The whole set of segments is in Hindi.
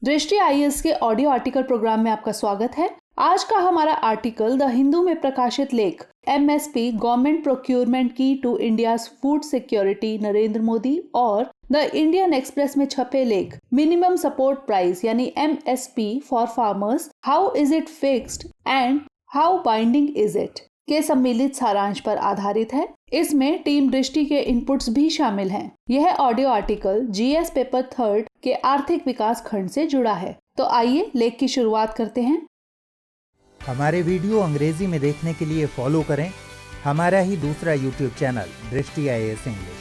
दृष्टि आईएएस के ऑडियो आर्टिकल प्रोग्राम में आपका स्वागत है। आज का हमारा आर्टिकल द हिंदू में प्रकाशित लेख MSP government procurement key to India's food security Narendra Modi और द इंडियन एक्सप्रेस में छपे लेख मिनिमम सपोर्ट प्राइस यानी MSP for farmers, how is it fixed and how binding is it के सम्मिलित सारांश पर आधारित है। इसमें टीम दृष्टि के इनपुट्स भी शामिल हैं। यह ऑडियो आर्टिकल जीएस पेपर 3 के आर्थिक विकास खंड से जुड़ा है। तो आइए लेख की शुरुआत करते हैं। हमारे वीडियो अंग्रेजी में देखने के लिए फॉलो करें हमारा ही दूसरा यूट्यूब चैनल दृष्टि आईएएस इंग्लिश।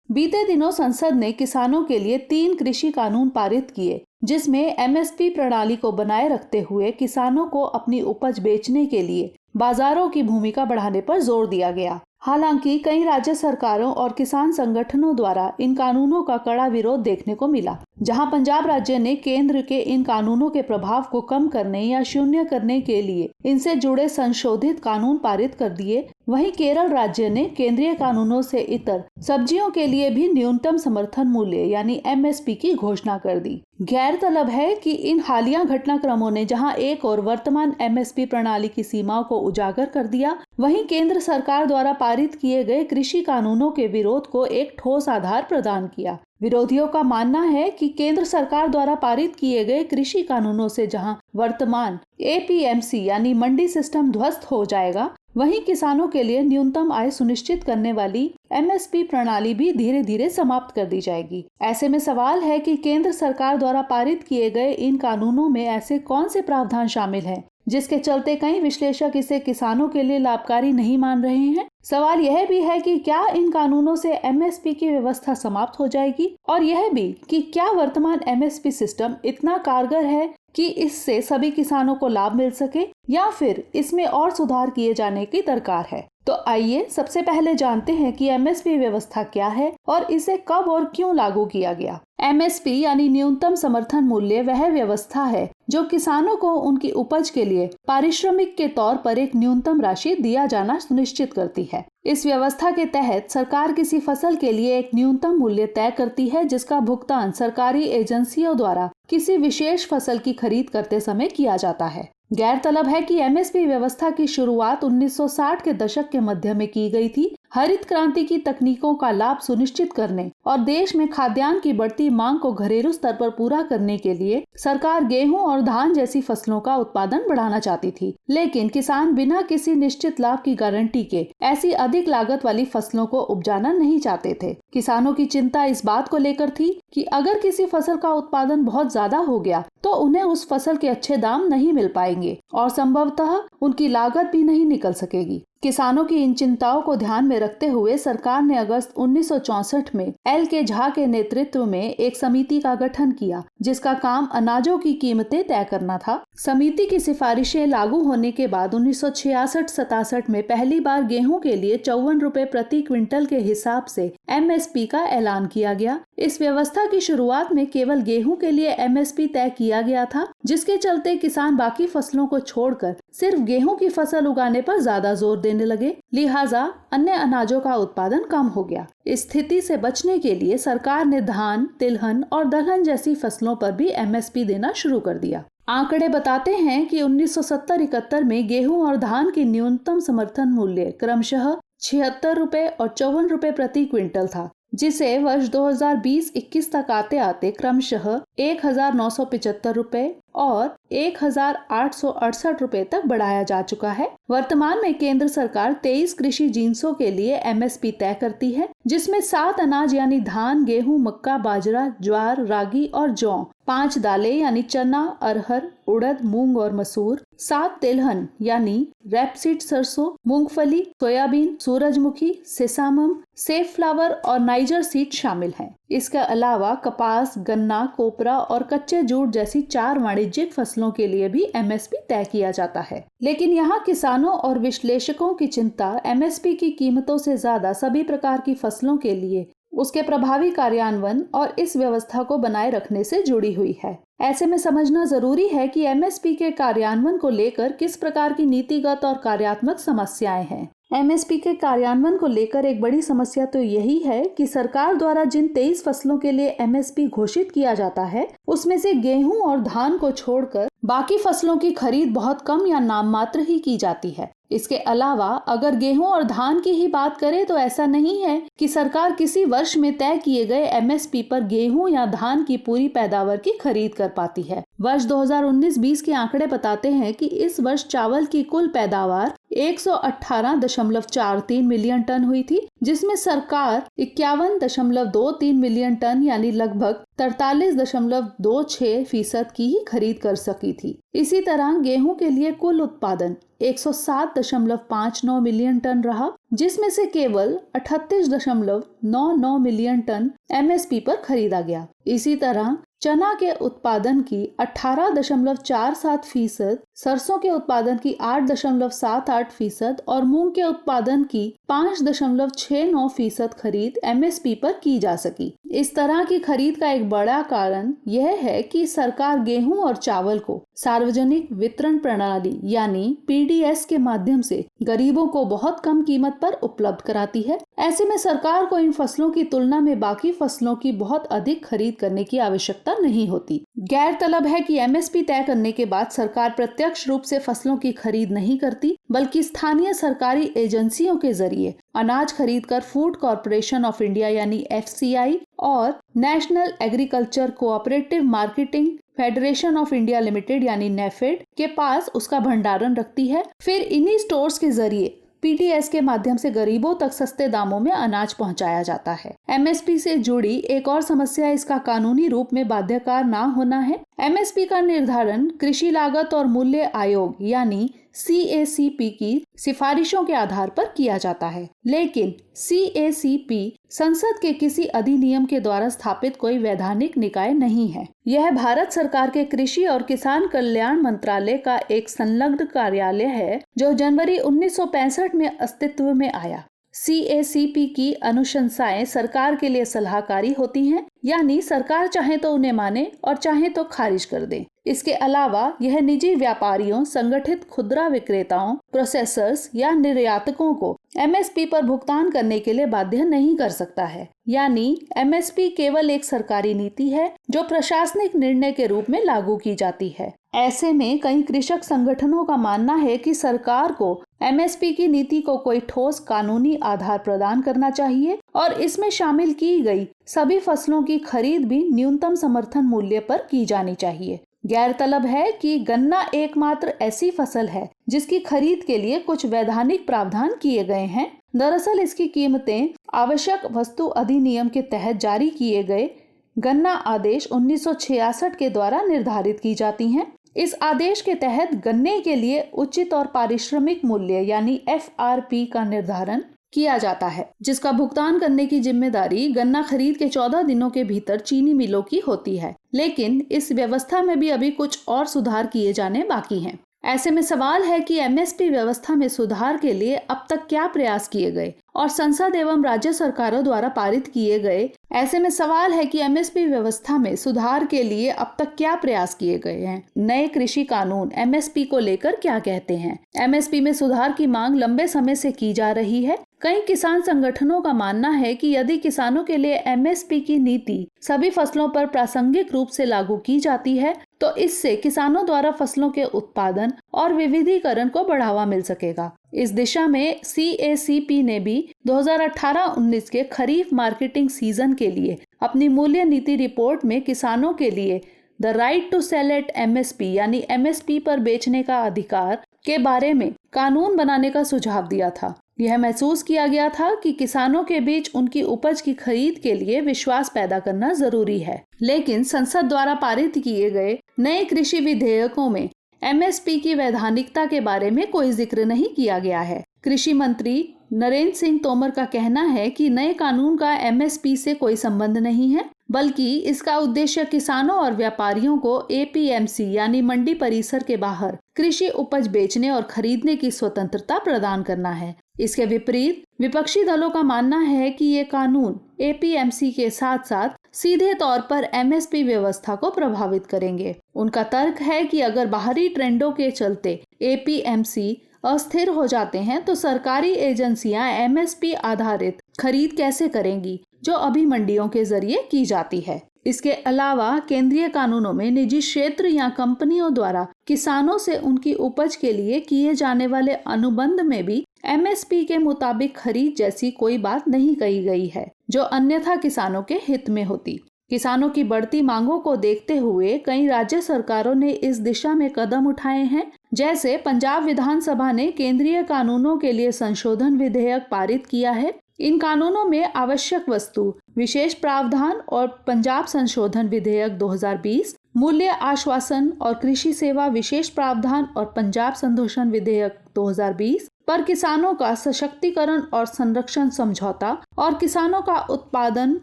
बीते दिनों संसद ने किसानों के लिए 3 कृषि कानून पारित किए, जिसमें एमएसपी प्रणाली को बनाए रखते हुए किसानों को अपनी उपज बेचने के लिए बाजारों की भूमिका बढ़ाने पर जोर दिया गया। हालांकि कई राज्य सरकारों और किसान संगठनों द्वारा इन कानूनों का कड़ा विरोध देखने को मिला। जहां पंजाब राज्य ने केंद्र के इन कानूनों के प्रभाव को कम करने या शून्य करने के लिए इनसे जुड़े संशोधित कानून पारित कर दिए, वहीं केरल राज्य ने केंद्रीय कानूनों से इतर सब्जियों के लिए भी न्यूनतम समर्थन मूल्य यानी एमएसपी की घोषणा कर दी। गैरतलब है कि इन हालिया घटनाक्रमों ने जहां एक और वर्तमान एमएसपी प्रणाली की सीमाओं को उजागर कर दिया, वहीं केंद्र सरकार द्वारा पारित किए गए कृषि कानूनों के विरोध को एक ठोस आधार प्रदान किया। विरोधियों का मानना है कि केंद्र सरकार द्वारा पारित किए गए कृषि कानूनों से जहां वर्तमान एपीएमसी यानी मंडी सिस्टम ध्वस्त हो जाएगा, वहीं किसानों के लिए न्यूनतम आय सुनिश्चित करने वाली एमएसपी प्रणाली भी धीरे धीरे समाप्त कर दी जाएगी। ऐसे में सवाल है कि केंद्र सरकार द्वारा पारित किए गए इन कानूनों में ऐसे कौन से प्रावधान शामिल हैं जिसके चलते कई विश्लेषक इसे किसानों के लिए लाभकारी नहीं मान रहे हैं। सवाल यह भी है कि क्या इन कानूनों से एमएसपी की व्यवस्था समाप्त हो जाएगी, और यह भी कि क्या वर्तमान एमएसपी सिस्टम इतना कारगर है कि इससे सभी किसानों को लाभ मिल सके, या फिर इसमें और सुधार किए जाने की दरकार है। तो आइए सबसे पहले जानते हैं कि एमएसपी व्यवस्था क्या है और इसे कब और क्यों लागू किया गया। एमएसपी यानी न्यूनतम समर्थन मूल्य वह व्यवस्था है जो किसानों को उनकी उपज के लिए पारिश्रमिक के तौर पर एक न्यूनतम राशि दिया जाना सुनिश्चित करती है। इस व्यवस्था के तहत सरकार किसी फसल के लिए एक न्यूनतम मूल्य तय करती है, जिसका भुगतान सरकारी एजेंसियों द्वारा किसी विशेष फसल की खरीद करते समय किया जाता है। गैरतलब है कि एमएसपी व्यवस्था की शुरुआत 1960 के दशक के मध्य में की गई थी। हरित क्रांति की तकनीकों का लाभ सुनिश्चित करने और देश में खाद्यान्न की बढ़ती मांग को घरेलू स्तर पर पूरा करने के लिए सरकार गेहूं और धान जैसी फसलों का उत्पादन बढ़ाना चाहती थी, लेकिन किसान बिना किसी निश्चित लाभ की गारंटी के ऐसी अधिक लागत वाली फसलों को उपजाना नहीं चाहते थे। किसानों की चिंता इस बात को लेकर थी कि अगर किसी फसल का उत्पादन बहुत ज्यादा हो गया तो उन्हें उस फसल के अच्छे दाम नहीं मिल पाएंगे और संभवतः उनकी लागत भी नहीं निकल सकेगी। किसानों की इन चिंताओं को ध्यान में रखते हुए सरकार ने अगस्त 1964 में एल के झा के नेतृत्व में एक समिति का गठन किया, जिसका काम अनाजों की कीमतें तय करना था। समिति की सिफारिशें लागू होने के बाद 1966-67 में पहली बार गेहूं के लिए 54 रुपए प्रति क्विंटल के हिसाब से एमएसपी का ऐलान किया गया। इस व्यवस्था की शुरुआत में केवल गेहूं के लिए एमएसपी तय किया गया था, जिसके चलते किसान बाकी फसलों को छोड़कर सिर्फ गेहूं की फसल उगाने पर ज्यादा जोर देने लगे। लिहाजा अन्य अनाजों का उत्पादन कम हो गया। इस स्थिति से बचने के लिए सरकार ने धान, तिलहन और दलहन जैसी फसलों पर भी एमएसपी देना शुरू कर दिया। आंकड़े बताते हैं कि 1970-71 में गेहूं और धान की न्यूनतम समर्थन मूल्य क्रमशः 76 रुपए और 54 रुपए प्रति क्विंटल था, जिसे वर्ष 2020-21 तक आते आते क्रमशः 1975 रुपए और 1868 रुपए तक बढ़ाया जा चुका है। वर्तमान में केंद्र सरकार 23 कृषि जिन्सों के लिए एमएसपी तय करती है, जिसमें 7 अनाज यानी धान, गेहूं, मक्का, बाजरा, ज्वार, रागी और जौ, 5 दालें यानी चना, अरहर, उड़द, मूंग और मसूर, 7 तिलहन यानी रैपसीड सरसों, मूंगफली, सोयाबीन, सूरजमुखी, सेसामम, सेफ फ्लावर और नाइजर सीड शामिल हैं। इसके अलावा कपास, गन्ना, कोपरा और कच्चे जूट जैसी 4 वाणिज्यिक फसलों के लिए भी एमएसपी तय किया जाता है। लेकिन यहाँ किसानों और विश्लेषकों की चिंता एमएसपी की कीमतों से ज्यादा सभी प्रकार की फसलों के लिए उसके प्रभावी कार्यान्वयन और इस व्यवस्था को बनाए रखने से जुड़ी हुई है। ऐसे में समझना जरूरी है कि एमएसपी के कार्यान्वयन को लेकर किस प्रकार की नीतिगत और कार्यात्मक समस्याएं हैं। एमएसपी के कार्यान्वयन को लेकर एक बड़ी समस्या तो यही है कि सरकार द्वारा जिन 23 फसलों के लिए एमएसपी घोषित किया जाता है, उसमें से गेहूं और धान को छोड़कर बाकी फसलों की खरीद बहुत कम या नाम मात्र ही की जाती है। इसके अलावा अगर गेहूं और धान की ही बात करें तो ऐसा नहीं है कि सरकार किसी वर्ष में तय किए गए एमएसपी पर गेहूं या धान की पूरी पैदावार की खरीद कर पाती है। वर्ष 2019-20 के आंकड़े बताते हैं कि इस वर्ष चावल की कुल पैदावार 118.43 मिलियन टन हुई थी, जिसमें सरकार 51.23 मिलियन टन यानी लगभग 43.26% की ही खरीद कर सकी थी। इसी तरह गेहूं के लिए कुल उत्पादन 107.59 मिलियन टन रहा, जिसमें से केवल 38.99 मिलियन टन एमएसपी पर खरीदा गया। इसी तरह चना के उत्पादन की 18.47%, सरसों के उत्पादन की 8.78% और मूंग के उत्पादन की 5.69% खरीद एमएसपी पर की जा सकी। इस तरह की खरीद का एक बड़ा कारण यह है कि सरकार गेहूं और चावल को सार्वजनिक वितरण प्रणाली यानी पीडीएस के माध्यम से गरीबों को बहुत कम कीमत पर उपलब्ध कराती है। ऐसे में सरकार को इन फसलों की तुलना में बाकी फसलों की बहुत अधिक खरीद करने की आवश्यकता नहीं होती। गैरतलब है कि एमएसपी तय करने के बाद सरकार प्रत्यक्ष रूप से फसलों की खरीद नहीं करती, बल्कि स्थानीय सरकारी एजेंसियों के जरिए अनाज खरीदकर फूड कॉरपोरेशन ऑफ इंडिया यानी एफसीआई और national agriculture cooperative marketing federation of India limited यानी नेफेड के पास उसका भंडारण रखती है। फिर इन्हीं स्टोर्स के जरिए पीडीएस के माध्यम से गरीबों तक सस्ते दामों में अनाज पहुंचाया जाता है। एमएसपी से जुड़ी एक और समस्या इसका कानूनी रूप में बाध्यकार ना होना है। एमएसपी का निर्धारण कृषि लागत और मूल्य आयोग यानी CACP की सिफारिशों के आधार पर किया जाता है, लेकिन CACP संसद के किसी अधिनियम के द्वारा स्थापित कोई वैधानिक निकाय नहीं है। यह भारत सरकार के कृषि और किसान कल्याण मंत्रालय का एक संलग्न कार्यालय है जो जनवरी 1965 में अस्तित्व में आया। CACP की अनुशंसाएं सरकार के लिए सलाहकारी होती हैं, यानी सरकार चाहे तो उन्हें माने और चाहे तो खारिज कर दे। इसके अलावा यह निजी व्यापारियों, संगठित खुदरा विक्रेताओं, प्रोसेसर्स या निर्यातकों को एमएसपी पर भुगतान करने के लिए बाध्य नहीं कर सकता है। यानी एमएसपी केवल एक सरकारी नीति है जो प्रशासनिक निर्णय के रूप में लागू की जाती है। ऐसे में कई कृषक संगठनों का मानना है कि सरकार को एमएसपी की नीति को कोई ठोस कानूनी आधार प्रदान करना चाहिए और इसमें शामिल की गई सभी फसलों की खरीद भी न्यूनतम समर्थन मूल्य पर की जानी चाहिए। गैरतलब है कि गन्ना एकमात्र ऐसी फसल है जिसकी खरीद के लिए कुछ वैधानिक प्रावधान किए गए हैं। दरअसल इसकी कीमतें आवश्यक वस्तु अधिनियम के तहत जारी किए गए गन्ना आदेश 1966 के द्वारा निर्धारित की जाती हैं। इस आदेश के तहत गन्ने के लिए उचित और पारिश्रमिक मूल्य यानी FRP का निर्धारण किया जाता है, जिसका भुगतान करने की जिम्मेदारी गन्ना खरीद के 14 दिनों के भीतर चीनी मिलों की होती है। लेकिन इस व्यवस्था में भी अभी कुछ और सुधार किए जाने बाकी हैं। ऐसे में सवाल है कि एमएसपी व्यवस्था में सुधार के लिए अब तक क्या प्रयास किए गए और संसद एवं राज्य सरकारों द्वारा पारित किए गए। ऐसे में सवाल है कि एमएसपी व्यवस्था में सुधार के लिए अब तक क्या प्रयास किए गए हैं। नए कृषि कानून एमएसपी को लेकर क्या कहते हैं। एमएसपी में सुधार की मांग लंबे समय से की जा रही है। कई किसान संगठनों का मानना है कि यदि किसानों के लिए एमएसपी की नीति सभी फसलों पर प्रासंगिक रूप से लागू की जाती है तो इससे किसानों द्वारा फसलों के उत्पादन और विविधीकरण को बढ़ावा मिल सकेगा। इस दिशा में CACP ने भी 2018-19 के खरीफ मार्केटिंग सीजन के लिए अपनी मूल्य नीति रिपोर्ट में किसानों के लिए the right to sell at MSP यानी MSP पर बेचने का अधिकार के बारे में कानून बनाने का सुझाव दिया था। यह महसूस किया गया था कि किसानों के बीच उनकी उपज की खरीद के लिए विश्वास पैदा करना जरूरी है। लेकिन संसद द्वारा पारित किए गए नए कृषि विधेयकों में MSP की वैधानिकता के बारे में कोई जिक्र नहीं किया गया है। कृषि मंत्री नरेंद्र सिंह तोमर का कहना है कि नए कानून का MSP से कोई संबंध नहीं है। बल्कि इसका उद्देश्य किसानों और व्यापारियों को एपीएमसी यानी मंडी परिसर के बाहर कृषि उपज बेचने और खरीदने की स्वतंत्रता प्रदान करना है। इसके विपरीत विपक्षी दलों का मानना है कि ये कानून एपीएमसी के साथ साथ सीधे तौर पर एमएसपी व्यवस्था को प्रभावित करेंगे। उनका तर्क है कि अगर बाहरी ट्रेंडों के चलते एपीएमसी अस्थिर हो जाते हैं तो सरकारी एजेंसियां एमएसपी आधारित खरीद कैसे करेंगी, जो अभी मंडियों के जरिए की जाती है। इसके अलावा केंद्रीय कानूनों में निजी क्षेत्र या कंपनियों द्वारा किसानों से उनकी उपज के लिए किए जाने वाले अनुबंध में भी एमएसपी के मुताबिक खरीद जैसी कोई बात नहीं कही गई है, जो अन्यथा किसानों के हित में होती। किसानों की बढ़ती मांगों को देखते हुए कई राज्य सरकारों ने इस दिशा में कदम उठाए हैं। जैसे पंजाब विधानसभा ने केंद्रीय कानूनों के लिए संशोधन विधेयक पारित किया है। इन कानूनों में आवश्यक वस्तु विशेष प्रावधान और पंजाब संशोधन विधेयक 2020, मूल्य आश्वासन और कृषि सेवा विशेष प्रावधान और पंजाब संशोधन विधेयक 2020 पर किसानों का सशक्तिकरण और संरक्षण समझौता और किसानों का उत्पादन,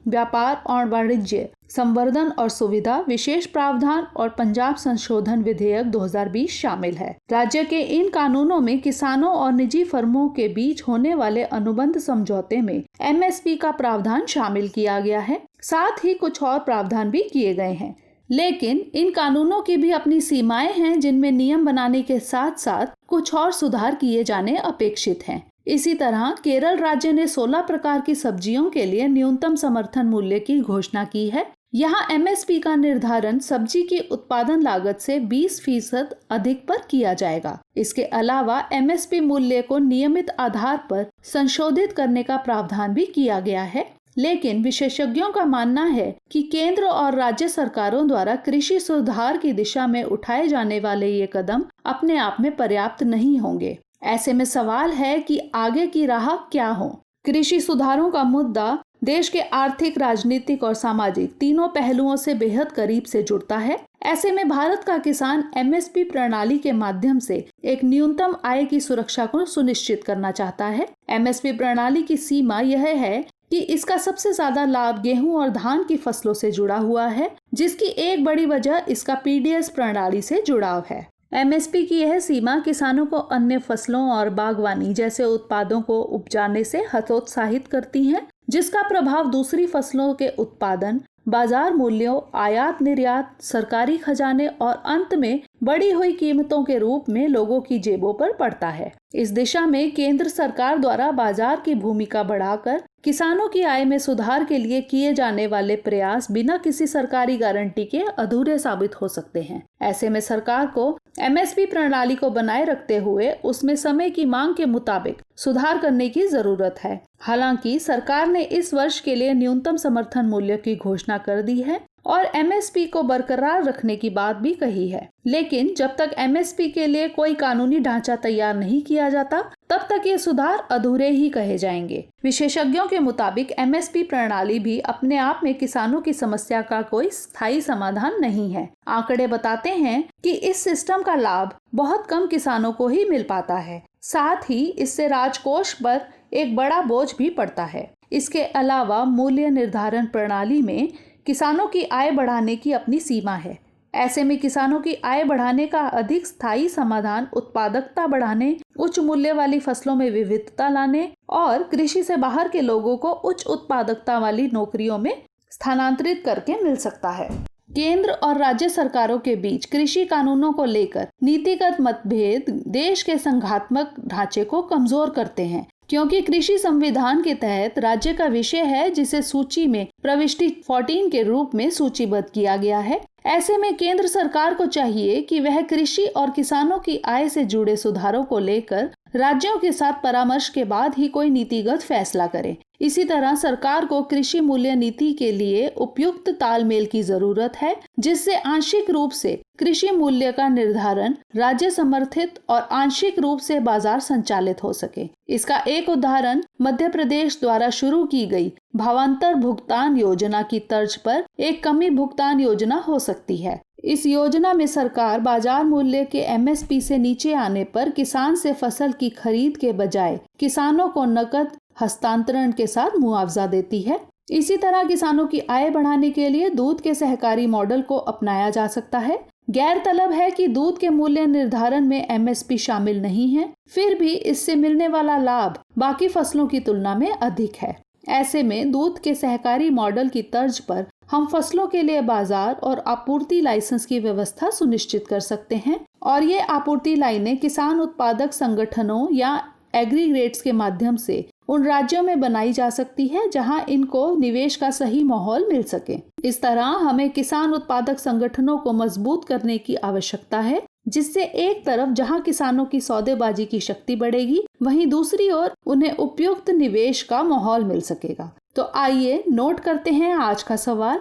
व्यापार और वाणिज्य संवर्धन और सुविधा विशेष प्रावधान और पंजाब संशोधन विधेयक 2020 शामिल है। राज्य के इन कानूनों में किसानों और निजी फर्मों के बीच होने वाले अनुबंध समझौते में एमएसपी का प्रावधान शामिल किया गया है। साथ ही कुछ और प्रावधान भी किए गए हैं, लेकिन इन कानूनों की भी अपनी सीमाएं हैं, जिनमें नियम बनाने के साथ साथ कुछ और सुधार किए जाने अपेक्षित हैं। इसी तरह केरल राज्य ने 16 प्रकार की सब्जियों के लिए न्यूनतम समर्थन मूल्य की घोषणा की है। यहाँ एमएसपी का निर्धारण सब्जी की उत्पादन लागत से 20% अधिक पर किया जाएगा। इसके अलावा एमएसपी मूल्य को नियमित आधार पर संशोधित करने का प्रावधान भी किया गया है। लेकिन विशेषज्ञों का मानना है कि केंद्र और राज्य सरकारों द्वारा कृषि सुधार की दिशा में उठाए जाने वाले ये कदम अपने आप में पर्याप्त नहीं होंगे। ऐसे में सवाल है कि आगे की राह क्या हो। कृषि सुधारों का मुद्दा देश के आर्थिक, राजनीतिक और सामाजिक तीनों पहलुओं से बेहद करीब से जुड़ता है। ऐसे में भारत का किसान एमएसपी प्रणाली के माध्यम से एक न्यूनतम आय की सुरक्षा को सुनिश्चित करना चाहता है। एमएसपी प्रणाली की सीमा यह है कि इसका सबसे ज्यादा लाभ गेहूं और धान की फसलों से जुड़ा हुआ है, जिसकी एक बड़ी वजह इसका पीडीएस प्रणाली से जुड़ाव है। एमएसपी की यह सीमा किसानों को अन्य फसलों और बागवानी जैसे उत्पादों को उपजाने से हतोत्साहित करती है, जिसका प्रभाव दूसरी फसलों के उत्पादन, बाजार मूल्यों, आयात निर्यात, सरकारी खजाने और अंत में बढ़ी हुई कीमतों के रूप में लोगों की जेबों पर पड़ता है। इस दिशा में केंद्र सरकार द्वारा बाजार की भूमिका बढ़ाकर किसानों की आय में सुधार के लिए किए जाने वाले प्रयास बिना किसी सरकारी गारंटी के अधूरे साबित हो सकते हैं। ऐसे में सरकार को एमएसपी प्रणाली को बनाए रखते हुए उसमें समय की मांग के मुताबिक सुधार करने की जरूरत है। हालांकि सरकार ने इस वर्ष के लिए न्यूनतम समर्थन मूल्य की घोषणा कर दी है और एमएसपी को बरकरार रखने की बात भी कही है, लेकिन जब तक एमएसपी के लिए कोई कानूनी ढांचा तैयार नहीं किया जाता, तब तक ये सुधार अधूरे ही कहे जाएंगे। विशेषज्ञों के मुताबिक एमएसपी प्रणाली भी अपने आप में किसानों की समस्या का कोई स्थायी समाधान नहीं है। आंकड़े बताते हैं कि इस सिस्टम का लाभ बहुत कम किसानों को ही मिल पाता है। साथ ही इससे राजकोष पर एक बड़ा बोझ भी पड़ता है। इसके अलावा मूल्य निर्धारण प्रणाली में किसानों की आय बढ़ाने की अपनी सीमा है। ऐसे में किसानों की आय बढ़ाने का अधिक स्थायी समाधान उत्पादकता बढ़ाने, उच्च मूल्य वाली फसलों में विविधता लाने और कृषि से बाहर के लोगों को उच्च उत्पादकता वाली नौकरियों में स्थानांतरित करके मिल सकता है। केंद्र और राज्य सरकारों के बीच कृषि कानूनों को लेकर नीतिगत मतभेद देश के संघात्मक ढांचे को कमजोर करते हैं, क्योंकि कृषि संविधान के तहत राज्य का विषय है जिसे सूची में प्रविष्टि 14 के रूप में सूचीबद्ध किया गया है। ऐसे में केंद्र सरकार को चाहिए कि वह कृषि और किसानों की आय से जुड़े सुधारों को लेकर राज्यों के साथ परामर्श के बाद ही कोई नीतिगत फैसला करे। इसी तरह सरकार को कृषि मूल्य नीति के लिए उपयुक्त तालमेल की जरूरत है, जिससे आंशिक रूप से कृषि मूल्य का निर्धारण राज्य समर्थित और आंशिक रूप से बाजार संचालित हो सके। इसका एक उदाहरण मध्य प्रदेश द्वारा शुरू की गई भावांतर भुगतान योजना की तर्ज पर एक कमी भुगतान योजना हो सकती है। इस योजना में सरकार बाजार मूल्य के एमएसपी से नीचे आने पर किसान से फसल की खरीद के बजाय किसानों को नकद हस्तांतरण के साथ मुआवजा देती है। इसी तरह किसानों की आय बढ़ाने के लिए दूध के सहकारी मॉडल को अपनाया जा सकता है। गैर तलब है कि दूध के मूल्य निर्धारण में एमएसपी शामिल नहीं है, फिर भी इससे मिलने वाला लाभ बाकी फसलों की तुलना में अधिक है। ऐसे में दूध के सहकारी मॉडल की तर्ज पर हम फसलों के लिए बाजार और आपूर्ति लाइसेंस की व्यवस्था सुनिश्चित कर सकते हैं और ये आपूर्ति लाइनें किसान उत्पादक संगठनों या एग्रीगेट्स के माध्यम से उन राज्यों में बनाई जा सकती है जहां इनको निवेश का सही माहौल मिल सके। इस तरह हमें किसान उत्पादक संगठनों को मजबूत करने की आवश्यकता है, जिससे एक तरफ जहां किसानों की सौदेबाजी की शक्ति बढ़ेगी, वहीं दूसरी ओर उन्हें उपयुक्त निवेश का माहौल मिल सकेगा। तो आइए नोट करते हैं आज का सवाल।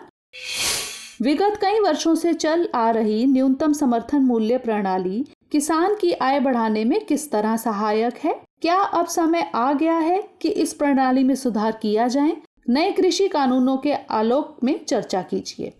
विगत कई वर्षों से चल आ रही न्यूनतम समर्थन मूल्य प्रणाली किसान की आय बढ़ाने में किस तरह सहायक है? क्या अब समय आ गया है कि इस प्रणाली में सुधार किया जाए? नए कृषि कानूनों के आलोक में चर्चा कीजिए।